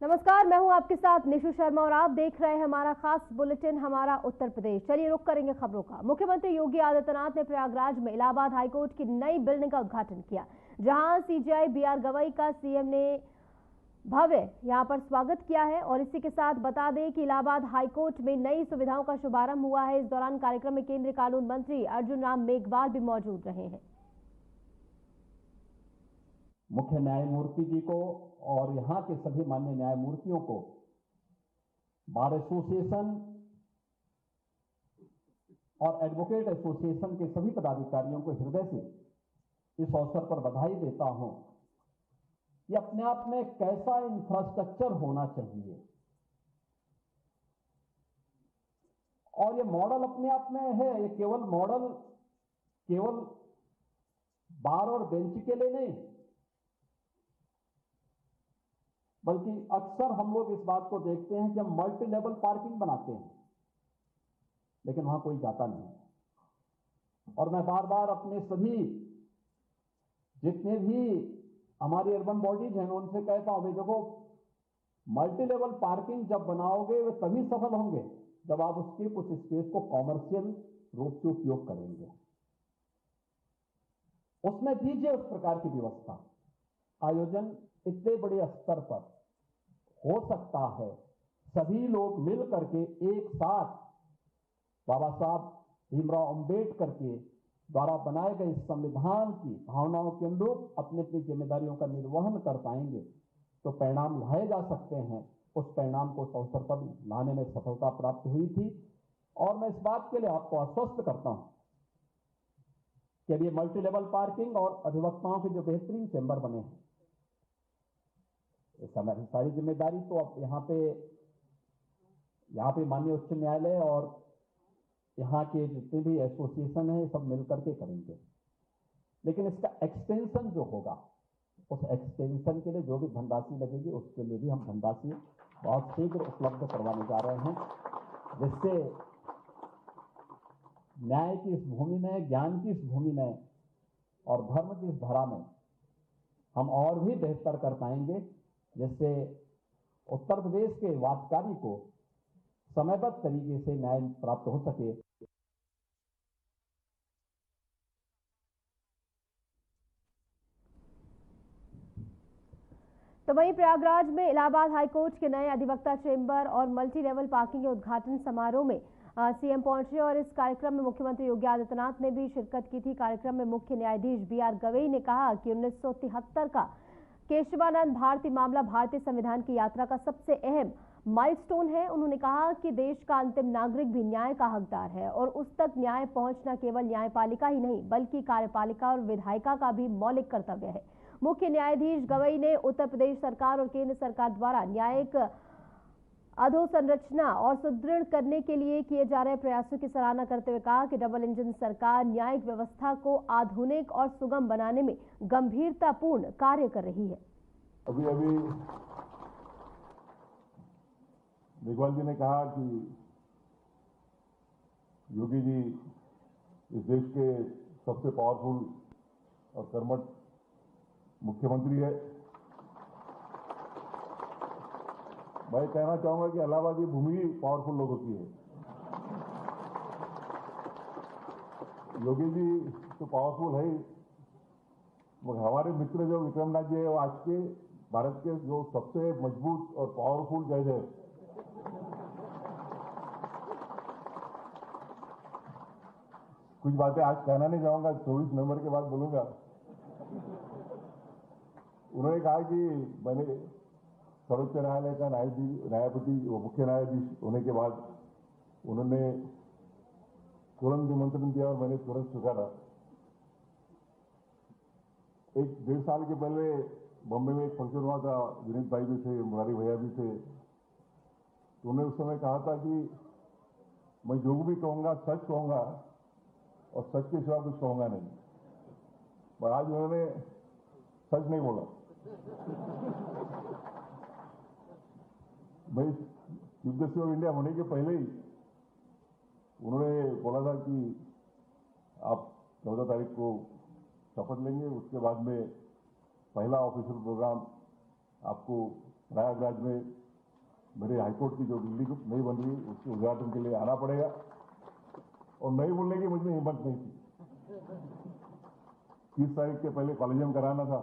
नमस्कार, मैं हूं आपके साथ निशु शर्मा और आप देख रहे हैं हमारा खास बुलेटिन हमारा उत्तर प्रदेश। चलिए रुक करेंगे खबरों का। मुख्यमंत्री योगी आदित्यनाथ ने प्रयागराज में इलाहाबाद हाईकोर्ट की नई बिल्डिंग का उद्घाटन किया, जहां सीजेआई बीआर गवई का सीएम ने भव्य यहां पर स्वागत किया है। और इसी के साथ बता दें कि इलाहाबाद हाईकोर्ट में नई सुविधाओं का शुभारंभ हुआ है। इस दौरान कार्यक्रम में केंद्रीय कानून मंत्री अर्जुन राम मेघवाल भी मौजूद रहे हैं। मुख्य न्यायमूर्ति जी को और यहाँ के सभी माननीय न्यायमूर्तियों को, बार एसोसिएशन और एडवोकेट एसोसिएशन के सभी पदाधिकारियों को हृदय से इस अवसर पर बधाई देता हूं। ये अपने आप में कैसा इंफ्रास्ट्रक्चर होना चाहिए और ये मॉडल अपने आप में है। ये केवल मॉडल केवल बार और बेंच के लिए नहीं, बल्कि अक्सर हम लोग इस बात को देखते हैं जब मल्टी लेवल पार्किंग बनाते हैं, लेकिन वहां कोई जाता नहीं। और मैं बार बार अपने सभी जितने भी हमारी अर्बन बॉडीज हैं उनसे कहता हूं, भाई देखो, मल्टी लेवल पार्किंग जब बनाओगे वे तभी सफल होंगे जब आप उसके कुछ स्पेस को कॉमर्शियल रूप से उपयोग करेंगे, उसमें दीजिए उस प्रकार की व्यवस्था। आयोजन इतने बड़े स्तर पर हो सकता है, सभी लोग मिल करके एक साथ बाबा साहब भीमराव अंबेडकर के द्वारा बनाए गए संविधान की भावनाओं के अनुरूप अपनी अपनी जिम्मेदारियों का निर्वहन कर पाएंगे तो परिणाम लाए जा सकते हैं। उस परिणाम को उस अवसर पर लाने में सफलता प्राप्त हुई थी और मैं इस बात के लिए आपको आश्वस्त करता हूं कि अब ये मल्टी लेवल पार्किंग और अधिवक्ताओं के जो बेहतरीन चेंबर बने हैं, हमारी सारी जिम्मेदारी तो अब यहाँ पे माननीय उच्च न्यायालय और यहाँ के जितने भी एसोसिएशन है सब मिलकर के करेंगे। लेकिन इसका एक्सटेंशन जो होगा, उस एक्सटेंशन के लिए जो भी धनराशि लगेगी उसके लिए भी हम धनराशि बहुत शीघ्र उपलब्ध करवाने जा रहे हैं, जिससे न्याय की इस भूमि में, ज्ञान की इस भूमि में और धर्म की इस धारा में हम और भी बेहतर कर पाएंगे, जिससे उत्तर प्रदेश के वादकारी को समयबद्ध तरीके से न्याय प्राप्त हो सके। तो वहीं प्रयागराज में इलाहाबाद हाईकोर्ट के नए अधिवक्ता चेंबर और मल्टी लेवल पार्किंग के उद्घाटन समारोह में सीएम पहुंचे और इस कार्यक्रम में मुख्यमंत्री योगी आदित्यनाथ ने भी शिरकत की थी। कार्यक्रम में मुख्य न्यायाधीश बीआर गवई ने कहा कि 1973 का केशवानंद भारती मामला भारतीय संविधान की यात्रा का सबसे अहम माइलस्टोन है। उन्होंने कहा कि देश का अंतिम नागरिक भी न्याय का हकदार है और उस तक न्याय पहुंचना केवल न्यायपालिका ही नहीं बल्कि कार्यपालिका और विधायिका का भी मौलिक कर्तव्य है। मुख्य न्यायाधीश गवई ने उत्तर प्रदेश सरकार और केंद्र सरकार द्वारा न्यायिक अधोसंरचना और सुदृढ़ करने के लिए किए जा रहे प्रयासों की सराहना करते हुए कहा कि डबल इंजन सरकार न्यायिक व्यवस्था को आधुनिक और सुगम बनाने में गंभीरतापूर्ण कार्य कर रही है। अभी मेघवाल जी ने कहा कि योगी जी इस देश के सबसे पावरफुल और कर्मठ मुख्यमंत्री है। मैं कहना चाहूंगा कि इलाहाबाद की भूमि पावरफुल लोगों की है। योगी जी तो पावरफुल है ही, मगर हमारे मित्र जो विक्रमनाथ जी है वो आज के भारत के जो सबसे मजबूत और पावरफुल जज है। कुछ बातें आज कहना नहीं चाहूंगा, 24 नवंबर के बाद बोलूंगा। उन्होंने कहा कि मैंने सर्वोच्च न्यायालय का न्यायपति मुख्य न्यायाधीश होने के बाद उन्होंने तुरंत निमंत्रण दिया और मैंने तुरंत स्वीकारा। 1-1.5 साल के पहले बॉम्बे में एक फंक्शन हुआ था, विनीत भाई भी थे, मुरारी भैया भी थे। तो उन्होंने उस समय कहा था कि मैं जो भी कहूंगा सच कहूंगा और सच के सिवा कुछ कहूंगा नहीं। पर आज उन्होंने सच नहीं बोला। मैं चीफ जस्टिस ऑफ इंडिया होने के पहले ही उन्होंने बोला था कि आप 14 तारीख को शपथ लेंगे, उसके बाद में पहला ऑफिशियल प्रोग्राम आपको प्रयागराज में मेरे हाईकोर्ट की जो बिल्डिंग नई बन रही उसके उद्घाटन के लिए आना पड़ेगा। और नहीं बोलने की मुझमें हिम्मत नहीं थी। 30 तारीख के पहले कॉलेजियम कराना था।